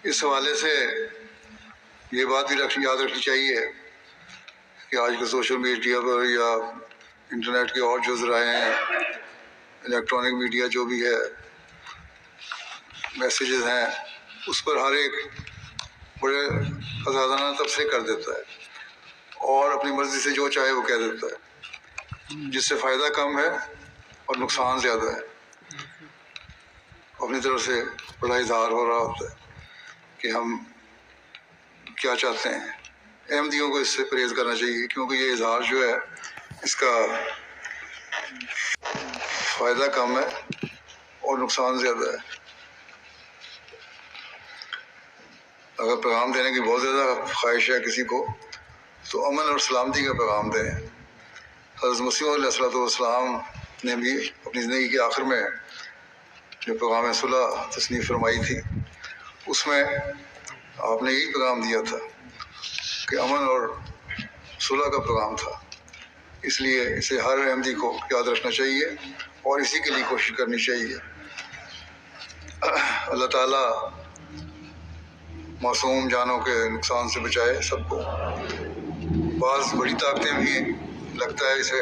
اس حوالے سے یہ بات بھی یاد رکھنی چاہیے کہ آج کے سوشل میڈیا پر یا انٹرنیٹ کے اور جو ذرائع ہیں، الیکٹرانک میڈیا جو بھی ہے، میسیجز ہیں، اس پر ہر ایک بڑے آزادانہ تبصرے کر دیتا ہے اور اپنی مرضی سے جو چاہے وہ کہہ دیتا ہے، جس سے فائدہ کم ہے اور نقصان زیادہ ہے۔ اپنی طرف سے بڑا اظہار ہو رہا ہوتا ہے کہ ہم کیا چاہتے ہیں۔ احمدیوں کو اس سے پرہیز کرنا چاہیے، کیونکہ یہ اظہار جو ہے اس کا فائدہ کم ہے اور نقصان زیادہ ہے۔ اگر پیغام دینے کی بہت زیادہ خواہش ہے کسی کو تو امن اور سلامتی کا پیغام دیں۔ حضرت مسیح علیہ السلام نے بھی اپنی زندگی کے آخر میں جو پیغام صلح تصنیف فرمائی تھی، اس میں آپ نے یہی پیغام دیا تھا کہ امن اور صلح کا پیغام تھا۔ اس لیے اسے ہر احمدی کو یاد رکھنا چاہیے اور اسی کے لیے کوشش کرنی چاہیے۔ اللہ تعالیٰ معصوم جانوں کے نقصان سے بچائے سب کو۔ بعض بڑی طاقتیں بھی لگتا ہے اسے